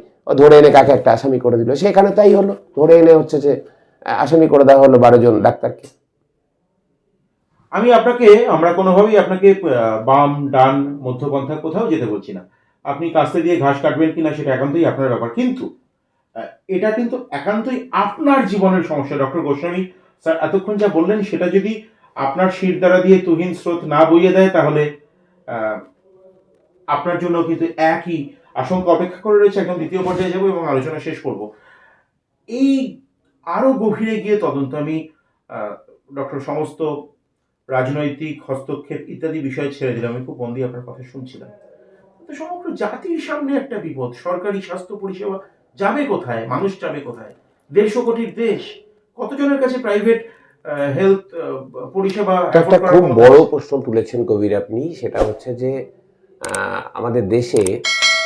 ধরে এনে কাকে একটা আসামি করে দিল, সেখানে তাই হলো, ধরে এনে হচ্ছে যে আসামি করে দেওয়া হলো 12 জন ডাক্তারকে।
আমরা কোনোভাবেই আপনাকে বাম ডান মধ্যপন্থা কোথাও যেতে বলছি না। আপনি কাস্তে দিয়ে ঘাস কাটবেন কিনা সেটা একান্তই আপনার ব্যাপার। কিন্তু এটা কিন্তু একান্তই আপনার জীবনের সমস্যা ডক্টর গোস্বামী স্যার। এতক্ষণ যা বললেন সেটা যদি আপনার শির দ্বারা দিয়ে তুহিন স্রোত না বইয়ে দেয়, তাহলে আপনার জন্য কিন্তু একই আশঙ্কা অপেক্ষা করে রয়েছে। একদম দ্বিতীয় পর্যায়ে যাবো এবং আলোচনা শেষ করব। এই আরো গভীরে গিয়ে তদন্ত আমি ডক্টর সমস্ত রাজনৈতিক হস্তক্ষেপ ইত্যাদি বিষয় ছেড়ে দিলাম। আমি খুব মন দিয়ে আপনার কথা শুনছিলাম। তো সমগ্র জাতির সামনে একটা বিপদ, সরকারি স্বাস্থ্য পরিষেবা যাবে কোথায়, মানুষ যাবে কোথায়? 150 কোটির দেশ, কতজনের কাছে প্রাইভেট হেলথ পরিষেবা?
একটা খুব বড় প্রশ্ন তুলেছেন কবির আপনি, সেটা হচ্ছে যে আমাদের দেশে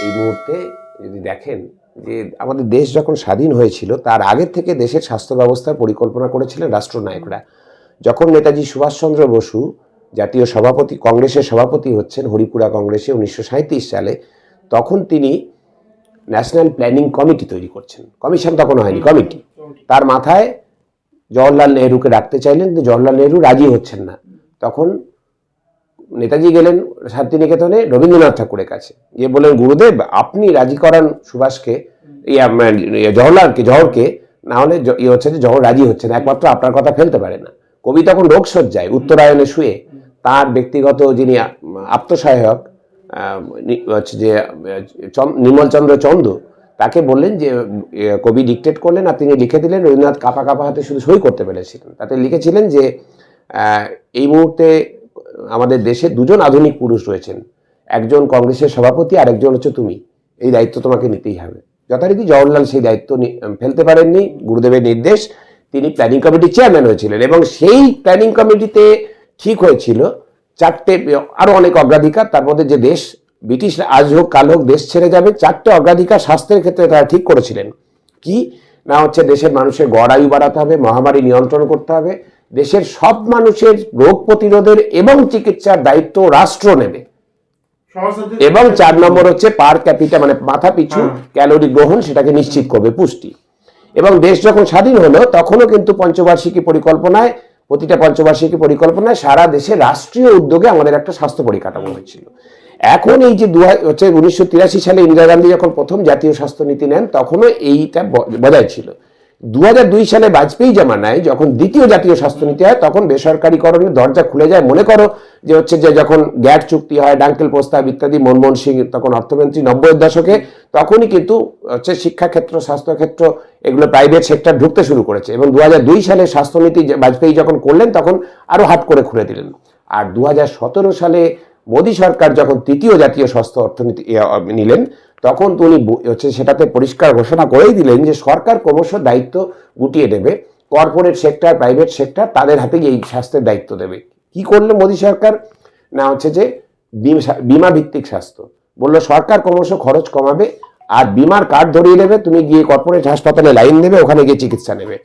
এই মুহূর্তে যদি দেখেন যে আমাদের দেশ যখন স্বাধীন হয়েছিল তার আগের থেকে দেশের স্বাস্থ্য ব্যবস্থার পরিকল্পনা করেছিলেন রাষ্ট্রনায়করা। যখন নেতাজি সুভাষচন্দ্র বসু জাতীয় সভাপতি, কংগ্রেসের সভাপতি হচ্ছেন হরিপুরা কংগ্রেসে 1937 সালে, তখন তিনি ন্যাশনাল প্ল্যানিং কমিটি তৈরি করছেন। কমিশন তখন হয়নি, কমিটি। তার মাথায় জওহরলাল নেহরুকে ডাকতে চাইলেন, কিন্তু জওহরলাল নেহরু রাজি হচ্ছেন না। তখন নেতাজি গেলেন শান্তিনিকেতনে রবীন্দ্রনাথ ঠাকুরের কাছে, গিয়ে বললেন, গুরুদেব আপনি রাজি করান সুভাষকে, জওহরকে, না হলে হচ্ছে যে জওহর রাজি হচ্ছে না, একমাত্র আপনার কথা ফেলতে পারে না। কবি তখন রোগশয্যায় উত্তরায়ণে শুয়ে, তার ব্যক্তিগত যিনি আত্মসহায়ক হচ্ছে যে নির্মলচন্দ্র চন্দ, তাকে বললেন যে কবি ডিকটেট করলেন আর তিনি লিখে দিলেন। রবীন্দ্রনাথ কাঁপা কাঁপা হাতে শুধু সই করতে পেরেছিলেন। তাতে লিখেছিলেন যে এই মুহূর্তে আমাদের দেশে দুজন আধুনিক পুরুষ রয়েছেন, একজন কংগ্রেসের সভাপতি আর একজন হচ্ছে তুমি, এই দায়িত্ব তোমাকে নিতেই হবে। যথারীতি জওহরলাল সেই দায়িত্ব ফেলতে পারেননি, গুরুদেবের নির্দেশ, তিনি প্ল্যানিং কমিটির চেয়ারম্যান হয়েছিলেন। এবং সেই প্ল্যানিং কমিটিতে ঠিক হয়েছিল 4টে, আরো অনেক অগ্রাধিকার, তার মধ্যে যে দেশ ব্রিটিশ আজ হোক কাল হোক দেশ ছেড়ে যাবে, 4টে অগ্রাধিকার স্বাস্থ্যের ক্ষেত্রে তারা ঠিক করেছিলেন। কি না হচ্ছে, দেশের মানুষের গড় আয়ু বাড়াতে হবে, মহামারী নিয়ন্ত্রণ করতে হবে, দেশের সব মানুষের রোগ প্রতিরোধের এবং চিকিৎসার দায়িত্ব রাষ্ট্র নেবে, এবং 4 নম্বর হচ্ছে পার ক্যাপিটা মানে মাথা পিছু ক্যালোরি গ্রহণ সেটাকে নিশ্চিত করবে, পুষ্টি। এবং দেশ যখন স্বাধীন হলো তখনও কিন্তু পঞ্চবার্ষিকী পরিকল্পনায়, প্রতিটা পঞ্চবার্ষিকী পরিকল্পনায় সারা দেশে রাষ্ট্রীয় উদ্যোগে আমাদের একটা স্বাস্থ্য পরিকাঠামো হয়েছিল। এখন এই যে 1983 সালে ইন্দিরা গান্ধী যখন প্রথম জাতীয় স্বাস্থ্য নীতি নেন তখনও এইটা বজায় ছিল। 2002 সালে বাজপেয়ী জামানায় যখন দ্বিতীয় জাতীয় স্বাস্থ্যনীতি হয় তখন বেসরকারীকরণের দরজা খুলে যায়। মনে করো যে হচ্ছে যে যখন গ্যাট চুক্তি হয়, ডাঙ্কেল প্রস্তাব ইত্যাদি, মনমোহন সিং তখন অর্থমন্ত্রী 90-এর দশকে, তখনই কিন্তু হচ্ছে শিক্ষাক্ষেত্র, স্বাস্থ্যক্ষেত্র এগুলো প্রাইভেট সেক্টর ঢুকতে শুরু করেছে। এবং 2002 সালে স্বাস্থ্যনীতি বাজপেয়ী যখন করলেন তখন আরো হাত করে খুলে দিলেন। আর 2017 সালে মোদী সরকার যখন তৃতীয় জাতীয় স্বাস্থ্য অর্থনীতি নিলেন তখন উনি হচ্ছে সেটাতে পরিষ্কার ঘোষণা করেই দিলেন যে সরকার ক্রমশ দায়িত্ব গুটিয়ে দেবে, কর্পোরেট সেক্টর, প্রাইভেট সেক্টর তাদের হাতে এই স্বাস্থ্যের দায়িত্ব দেবে। কি করলো মোদী সরকার না হচ্ছে যে বিমা ভিত্তিক স্বাস্থ্য বললো, সরকার ক্রমশ খরচ কমাবে আর বিমার কার্ড ধরিয়ে দেবে, তুমি গিয়ে কর্পোরেট হাসপাতালে লাইন দেবে, ওখানে গিয়ে চিকিৎসা নেবে।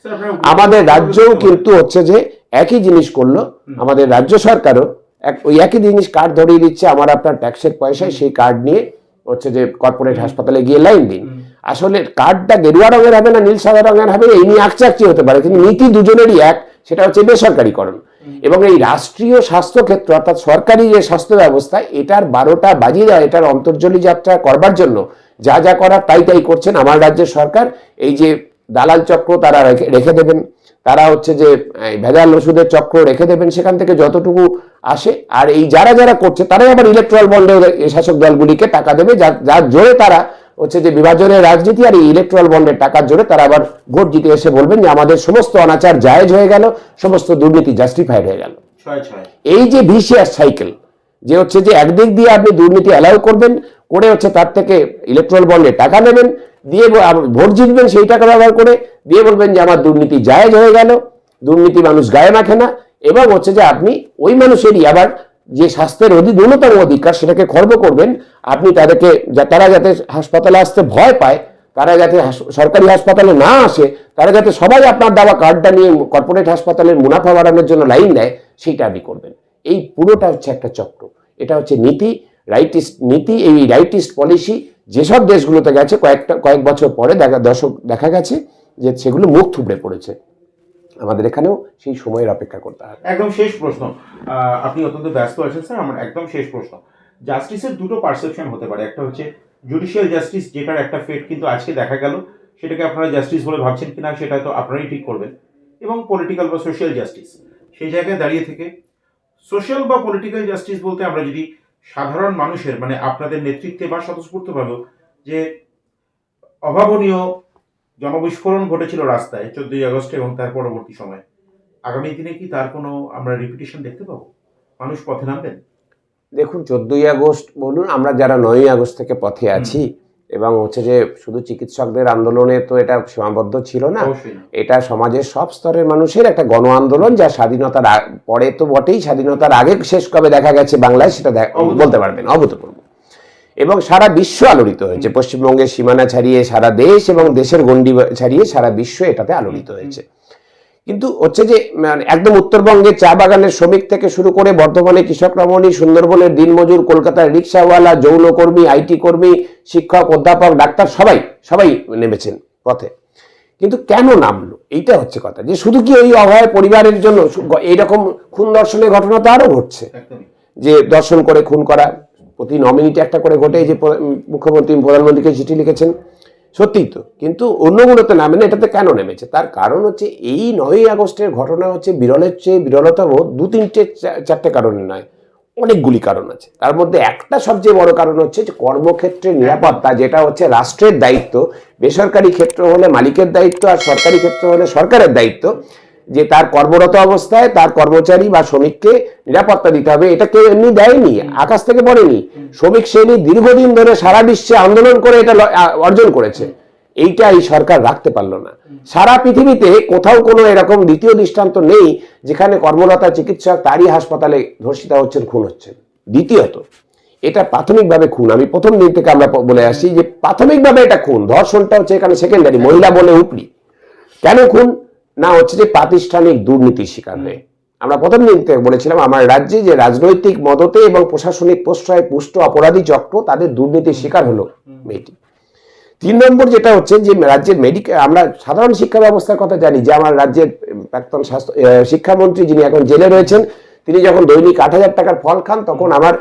আমাদের রাজ্যও কিন্তু হচ্ছে যে একই জিনিস করলো, আমাদের রাজ্য সরকারও ওই একই জিনিস কার্ড ধরিয়ে দিচ্ছে, আমার আপনার ট্যাক্সের পয়সায় সেই কার্ড নিয়ে হচ্ছে যে কর্পোরেট হাসপাতালে গিয়ে লাইন দিন। আসলে কার্ডটা গেরুয়া রঙের হবে না নীল সাদা রঙের হবে এই নিয়ে আকচাকচি হতে পারে, কিন্তু নীতি দুজনেরই এক, সেটা হচ্ছে বেসরকারীকরণ। এবং এই রাষ্ট্রীয় স্বাস্থ্য ক্ষেত্র অর্থাৎ সরকারি যে স্বাস্থ্য ব্যবস্থা, এটার 12টা বাজিয়ে দেওয়া, এটার অন্তর্জলি যাত্রা করবার জন্য যা যা করার তাই করছেন আমার রাজ্যের সরকার। এই যে দালাল চক্র তারা রেখে দেবেন, তারা হচ্ছে যে ভেজাল ওষুধের চক্র রেখে দেবেন, সেখান থেকে যতটুকু আসে। আর এই যারা যারা করছে তারাই আবার ইলেকট্রাল বন্ডে শাসক দলগুলিকে টাকা দেবে, যার জোরে তারা হচ্ছে যে বিভাজনের রাজনীতি আর এই ইলেকট্রাল বন্ডের টাকার জোরে তারা আবার ভোট জিতে এসে বলবেন যে আমাদের সমস্ত অনাচার জায়েজ হয়ে গেল, সমস্ত দুর্নীতি জাস্টিফাইড হয়ে গেল। এই যে ভিসিআর সাইকেল, যে হচ্ছে যে একদিক দিয়ে আপনি দুর্নীতি অ্যালাউ করবেন, করে হচ্ছে তার থেকে ইলেকট্রাল বন্ডে টাকা নেবেন, দিয়ে ভোট জিতবেন সেই টাকা ব্যবহার করে, দিয়ে বলবেন যে আমার দুর্নীতি জায়েজ হয়ে গেল, দুর্নীতি মানুষ গায়ে মাখে না। এবং হচ্ছে যে আপনি ওই মানুষেরই আবার যে স্বাস্থ্যের ন্যূনতম অধিকার সেটাকে খর্ব করবেন, আপনি তাদেরকে, তারা যাতে হাসপাতালে আসতে ভয় পায়, তারা যাতে সরকারি হাসপাতালে না আসে, তারা যাতে সবাই আপনার দেওয়া কার্ডটা নিয়ে কর্পোরেট হাসপাতালের মুনাফা বাড়ানোর জন্য লাইন দেয়, সেইটা আপনি করবেন। এই পুরোটা হচ্ছে একটা চক্র, এটা হচ্ছে নীতি, রাইটিস্ট নীতি। এই রাইটিস্ট পলিসি যেসব দেশগুলোতে গেছে কয়েক বছর পরে দেখা গেছে যে সেগুলো মুখ থুবড়ে পড়েছে। আমাদের এখানেও সেই সময়ের অপেক্ষা করতে হবে।
একদম শেষ প্রশ্ন, আপনি অত্যন্ত ব্যস্ত আছেন স্যার, আমার একদম শেষ প্রশ্ন। জাস্টিসের দুটো পারসেপশন হতে পারে, একটা হচ্ছে জুডিশিয়াল জাস্টিস, যেটার একটা ফেট কিন্তু আজকে দেখা গেল, সেটাকে আপনারা জাস্টিস বলে ভাবছেন কিনা সেটা তো আপনারাই ঠিক করবেন, এবং পলিটিক্যাল বা সোশ্যাল জাস্টিস, সেই জায়গায় দাঁড়িয়ে থেকে সোশ্যাল বা পলিটিক্যাল জাস্টিস বলতে আমরা যদি সাধারণ মানুষের মানে আপনাদের নেতৃত্বে বা স্বতঃস্ফূর্তভাবেও যে অভাবনীয় জনবিস্ফোরণ ঘটেছিল রাস্তায় 14ই আগস্ট এবং তার পরবর্তী সময়, আগামী দিনে কি তার কোনো আমরা রিপিটেশন দেখতে পাবো? মানুষ পথে নামবেন?
দেখুন, 14ই আগস্ট বলুন, আমরা যারা 9ই আগস্ট থেকে পথে আছি, এবং হচ্ছে যে শুধু চিকিৎসকদের আন্দোলনে তো এটা সীমাবদ্ধ ছিল না, এটা সমাজের সব স্তরের মানুষের একটা গণ আন্দোলন, যা স্বাধীনতার পরে তো বটেই, স্বাধীনতার আগে শেষ কবে দেখা গেছে বাংলায় সেটা বলতে পারবেন, অভূতপূর্ব। এবং সারা বিশ্ব আলোড়িত হয়েছে, পশ্চিমবঙ্গের সীমানা ছাড়িয়ে সারা দেশ এবং দেশের গণ্ডি ছাড়িয়ে সারা বিশ্ব এটাতে আলোড়িত হয়েছে। কিন্তু হচ্ছে যে একদম উত্তরবঙ্গের চা বাগানের শ্রমিক থেকে শুরু করে বর্ধমানে কৃষক রমণী, সুন্দরবনের দিনমজুর, কলকাতার রিক্সাওয়ালা, যৌনকর্মী, আইটি কর্মী, শিক্ষক, অধ্যাপক, ডাক্তার সবাই নেমেছেন পথে। কিন্তু কেন নামলো, এইটা হচ্ছে কথা, যে শুধু কি ওই অভয় পরিবারের জন্য? এইরকম খুন দর্শনের ঘটনা তো আরো ঘটছে, যে দর্শন করে খুন করা প্রতি 9 মিনিটে একটা করে ঘটে। এই যে মুখ্যমন্ত্রী প্রধানমন্ত্রীকে চিঠি লিখেছেন, সত্যিই তো, কিন্তু অন্যগুলোতে নামে না। এটাতে কেন নেমেছে? তার কারণ হচ্ছে এই 9ই আগস্টের ঘটনা হচ্ছে বিরলের চেয়ে বিরলতম 2-3-4টে কারণে নয়, অনেকগুলি কারণ আছে। তার মধ্যে একটা সবচেয়ে বড় কারণ হচ্ছে যে কর্মক্ষেত্রের নিরাপত্তা, যেটা হচ্ছে রাষ্ট্রের দায়িত্ব। বেসরকারি ক্ষেত্র হলে মালিকের দায়িত্ব, আর সরকারি ক্ষেত্র হলে সরকারের দায়িত্ব, যে তার কর্মরত অবস্থায় তার কর্মচারী বা শ্রমিককে নিরাপত্তা দিতে হবে। এটা কেউ এমনি দেয়নি, আকাশ থেকে পড়েনি। শ্রমিক শ্রেণী দীর্ঘদিন ধরে সারা বিশ্বে আন্দোলন করে এটা অর্জন করেছে। এইটা এই সরকার রাখতে পারলো না। সারা পৃথিবীতে কোথাও কোনো এরকম দ্বিতীয় দৃষ্টান্ত নেই যেখানে কর্মরত চিকিৎসক তারই হাসপাতালে ধর্ষিতা হচ্ছেন, খুন হচ্ছেন। দ্বিতীয়ত, এটা প্রাথমিকভাবে খুন। আমি প্রথম দিন থেকে আমরা বলে আসছি যে প্রাথমিকভাবে এটা খুন, ধর্ষণটা হচ্ছে এখানে সেকেন্ডারি, মহিলা বলে উপরি। কেন খুন না, হচ্ছে যে প্রাতিষ্ঠানিক দুর্নীতির শিকার হয়ে। আমরা প্রথম দিন থেকে বলেছিলাম আমার রাজ্যে যে রাজনৈতিক মদতে এবং প্রশাসনিক প্রশ্রয়ে পুষ্ট অপরাধী চক্র, তাদের দুর্নীতির শিকার হলো মেয়েটি। 3 নম্বর যেটা হচ্ছে যে রাজ্যের আমরা সাধারণ শিক্ষা ব্যবস্থার কথা জানি, যে আমার রাজ্যের প্রাক্তন শিক্ষামন্ত্রী যিনি এখন জেলে রয়েছেন, তিনি যখন দৈনিক 8,000 টাকার ফল খান, তখন আমার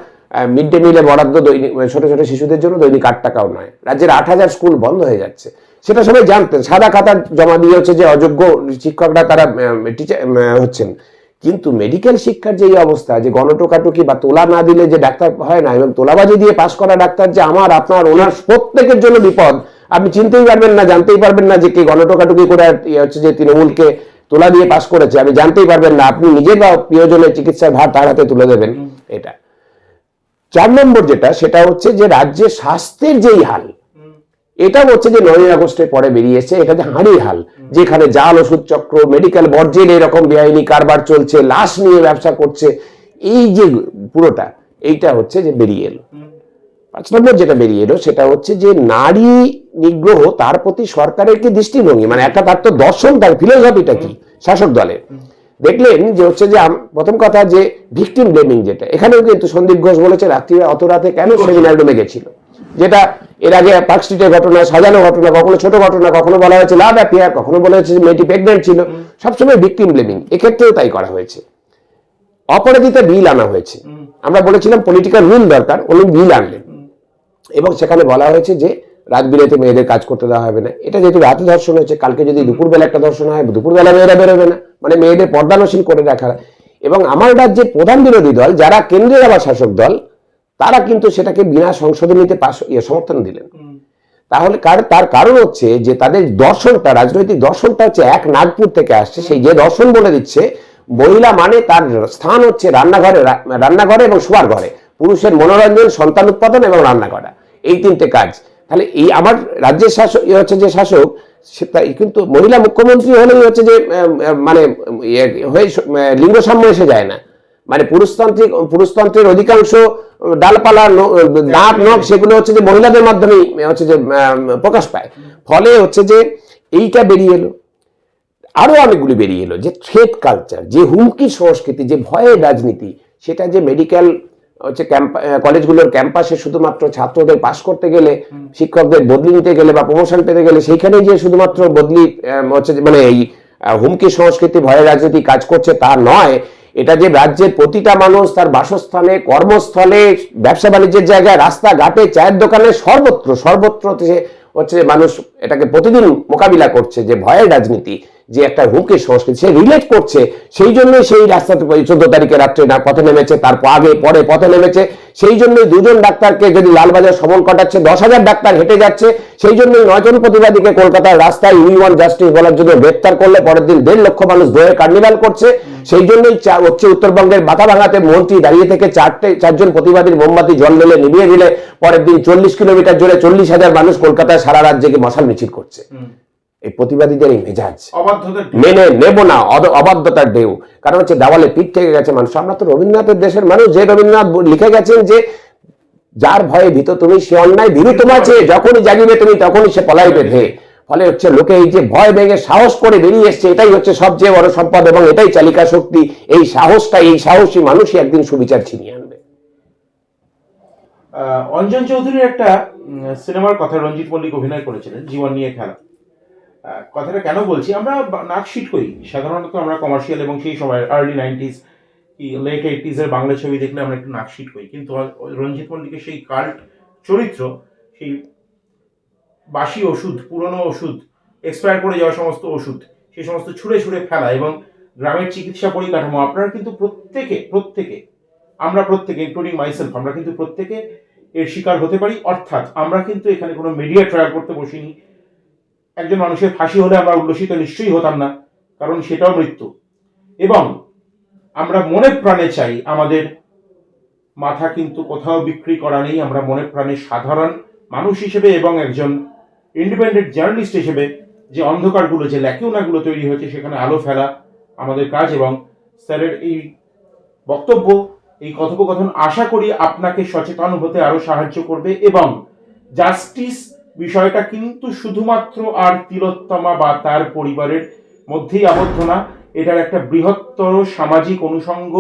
মিড ডে মিলে বরাদ্দ দৈনিক ছোট ছোট শিশুদের জন্য দৈনিক 8 টাকাও নয়। রাজ্যের 8,000 স্কুল বন্ধ হয়ে যাচ্ছে, সেটা সবাই জানতেন। সাদা খাতা জমা দিয়ে হচ্ছে যে অযোগ্য শিক্ষকরা তারা টিচার হচ্ছেন। কিন্তু মেডিকেল শিক্ষার যে অবস্থা, যে গণটোকাটুকি বা তোলা না দিলে যে ডাক্তার হয় না, এবং তোলাবাজি দিয়ে পাশ করা ডাক্তার যে আমার আপনার ওনার প্রত্যেকের জন্য বিপদ। আপনি চিনতেই পারবেন না, জানতেই পারবেন না যে কে গণটোকাটুকি করে হচ্ছে যে তৃণমূলকে তোলা দিয়ে পাশ করেছে, আপনি জানতেই পারবেন না। আপনি নিজের বা প্রিয়জনের চিকিৎসার ভার তার হাতে তুলে দেবেন। এটা 4 নম্বর যেটা, সেটা হচ্ছে যে রাজ্যের স্বাস্থ্যের যেই হাল, এটা হচ্ছে যে 9ই আগস্টের পরে বেরিয়েছে, এটা যে হাঁড়ির হাল, যেখানে জাল ওষুধ চক্র, মেডিকেল বর্জ্যের এরকম বেআইনি কারবার চলছে, লাশ নিয়ে ব্যবসা করছে, এই যে পুরোটা, এইটা হচ্ছে যে বেরিয়ে এলো। 5 নম্বর যেটা বেরিয়ে এলো, সেটা হচ্ছে যে নারী নিগ্রহ, তার প্রতি সরকারের কি দৃষ্টিভঙ্গি, মানে একটা তার তো দর্শন, তার ফিলোসফিটা কি শাসক দলের। দেখলেন যে হচ্ছে যে প্রথম কথা যে ভিকটিম ব্লেমিং, যেটা এখানেও কিন্তু সন্দীপ ঘোষ বলেছে রাত্রি অত রাতে কেন সেমিনার রুমে গেছিল, যেটা এর আগে পার্ক স্ট্রিটের ঘটনা, সাজানো ঘটনা, কখনো ছোট ঘটনা, কখনো বলা হয়েছে লাভ অ্যাফেয়ার, কখনো বলা হয়েছে যে মেয়েটি প্রেগনেন্ট ছিল, সবসময় ভিকটিম ব্লেমিং। এক্ষেত্রেও তাই করা হয়েছে। অপরাজিতা বিল আনা হয়েছে, আমরা বলেছিলাম পলিটিক্যাল রুল দরকার, উনি বিল আনলেন, এবং সেখানে বলা হয়েছে যে রাতবিরেতে মেয়েদের কাজ করতে দেওয়া হবে না। এটা যেহেতু রাতে ধর্ষণ হয়েছে, কালকে যদি দুপুরবেলা একটা ধর্ষণ হয়, দুপুরবেলা মেয়েরা বেরোবে না, মানে মেয়েদের পর্দানশীল করে রাখা। এবং আমার রাজ্যের প্রধান বিরোধী দল, যারা কেন্দ্রের আবার শাসক দল, তারা কিন্তু সেটাকে বিনা সংশোধনীতে সমর্থন দিলেন। তাহলে তার কারণ হচ্ছে যে তাদের দর্শনটা, রাজনৈতিক দর্শনটা হচ্ছে এক নাগপুর থেকে আসছে। সেই যে দর্শন বলে দিচ্ছে মহিলা মানে তার স্থান হচ্ছে রান্নাঘরে এবং শোয়ার ঘরে, পুরুষের মনোরঞ্জন, সন্তান উৎপাদন এবং রান্না করা, এই 3টে কাজ। তাহলে এই আমার রাজ্যের শাসক হচ্ছে যে শাসক, কিন্তু মহিলা মুখ্যমন্ত্রী হলেই হচ্ছে যে মানে লিঙ্গ সাম্য এসে যায় না, মানে পুরুষতন্ত্রের অধিকাংশ ডালপালা, দাঁত, নখ, সেগুলো হচ্ছে যে মহিলাদের মাধ্যমেই হচ্ছে যে প্রকাশ পায়। ফলে হচ্ছে যে এইটা বেরিয়ে এলো। আরো অনেকগুলি বেরিয়ে এলো, যে থ্রেট কালচার, যে হুমকি সংস্কৃতি, যে ভয়ের রাজনীতি, সেটা যে মেডিকেল হচ্ছে কলেজগুলোর ক্যাম্পাসে শুধুমাত্র ছাত্রদের পাশ করতে গেলে, শিক্ষকদের বদলি নিতে গেলে বা প্রমোশন পেতে গেলে সেইখানেই যে শুধুমাত্র বদলি হচ্ছে মানে এই হুমকি সংস্কৃতি, ভয়ের রাজনীতি কাজ করছে, তা নয়। এটা যে রাজ্যের প্রতিটা মানুষ তার বাসস্থানে, কর্মস্থলে, ব্যবসা বাণিজ্যের জায়গায়, রাস্তাঘাটে, চায়ের দোকানে, সর্বত্র হচ্ছে মানুষ এটাকে প্রতিদিন মোকাবিলা করছে, যে ভয়ের রাজনীতি, যে একটা হুমকির সংস্কৃতি সে রিলেট করছে, সেই জন্যই সেই রাস্তাতে 14 তারিখে রাত্রে না পথে নেমেছে, তারপর আগে পরে পথে নেমেছে। সেই জন্যই 2 জন ডাক্তারকে যদি লালবাজার সমন কাটাচ্ছে, 10,000 ডাক্তার হেঁটে যাচ্ছে। সেই জন্যই 9 জন প্রতিবাদীকে কলকাতার রাস্তায় উই ওয়ান্ট জাস্টিস বলার জন্য গ্রেপ্তার করলে পরের দিন 1.5 লক্ষ মানুষ দোয়ে কার্নিভাল করছে। সেই জন্যই হচ্ছে উত্তরবঙ্গের বাতা ভাঙাতে মন্ত্রী দাঁড়িয়ে থেকে 4জন প্রতিবাদীর মোমবাতি জল ঢেলে নিভিয়ে দিলে পরের দিন 40 কিলোমিটার জুড়ে 40,000 মানুষ কলকাতায় সারা রাত জেগে মশাল মিছিল করছে। এই প্রতিবাদীদের এই মেজাজ মেনে নেব না, অবাধ্যতার ঢেউ। কারণ হচ্ছে দেওয়ালে পিঠ থেকে গেছে মানুষ। আমরা তো রবীন্দ্রনাথের দেশের মানুষ, যে রবীন্দ্রনাথ লিখে গেছেন যে যার ভয়ে ভীত তুমি সে অন্যায় ভীরু তোমার চেয়ে, যখনই জাগিবে তুমি তখনই সে পলাইবে ধে। ফলে হচ্ছে লোকে এই যে ভয় ভেঙে সাহস করে বেরিয়ে এসছে, এটাই হচ্ছে সবচেয়ে বড় সম্পদ এবং এটাই চালিকা শক্তি। এই সাহসটা, এই সাহসী মানুষই একদিন সুবিচার ছিনিয়ে আনবে।
অঞ্জন চৌধুরীর একটা সিনেমার কথা রঞ্জিত মল্লিক অভিনয় করেছিলেন, জীবন নিয়ে খেলা। কথাটা কেন বলছি, আমরা নাকশিট করি সাধারণত, আমরা কমার্শিয়াল এবং সেই সময় আর্লি 90s কি লেট 80s এর বাংলা ছবি দেখলে আমরা একটু নাকশিট করি, কিন্তু রঞ্জিত মল্লিকের সেই কাল্ট চরিত্র, সেই বাসি ওষুধ, পুরনো ওষুধ, এক্সপায়ার করে যাওয়া সমস্ত ওষুধ, সেই সমস্ত ছুঁড়ে ছুঁড়ে ফেলা এবং গ্রামের চিকিৎসা পরিকাঠামো, আপনারা কিন্তু প্রত্যেকে আমরা প্রত্যেকে ইনক্লুডিং মাইসেলফ, আমরা কিন্তু প্রত্যেকে এর শিকার হতে পারি। অর্থাৎ আমরা কিন্তু এখানে কোনো মিডিয়া ট্রায়াল করতে বসিনি। একজন মানুষের ফাঁসি হলে আমরা উল্লসিত নিশ্চয়ই হতাম না, কারণ সেটাও মৃত্যু। এবং আমরা মনে প্রাণে চাই, আমাদের মাথা কিন্তু কোথাও বিক্রি করা নেই। আমরা মনে প্রাণে সাধারণ মানুষ হিসেবে এবং একজন ইন্ডিপেন্ডেন্ট জার্নালিস্ট হিসেবে যে অন্ধকারগুলো, যে ল্যাকিউনাগুলো তৈরি হয়েছে, সেখানে আলো ফেলা আমাদের কাজ। এবং স্যারের এই বক্তব্য, এই কথোপকথন আশা করি আপনাকে সচেতন হতে আরো সাহায্য করবে। এবং জাস্টিস বিষয়টা কিন্তু শুধুমাত্র আর তিলোত্তমা বা তার পরিবারের মধ্যেই আবদ্ধ না, এটার একটা বৃহত্তর সামাজিক অনুষঙ্গ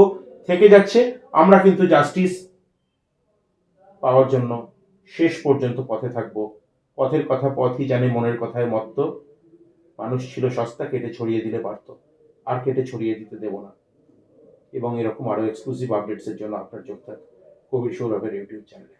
থেকে যাচ্ছে। আমরা কিন্তু জাস্টিস পাওয়ার জন্য শেষ পর্যন্ত পথে থাকব। পথের কথা পথই জানে, মনের কথায় মত্ত। মানুষ ছিল সস্তা, কেটে ছড়িয়ে দিলে পারত, আর কেটে ছড়িয়ে দিতে দেব না। এবং এরকম আরো এক্সক্লুসিভ আপডেটসের জন্য আপনার যোগ থাক কবির সৌরভের ইউটিউব চ্যানেলে।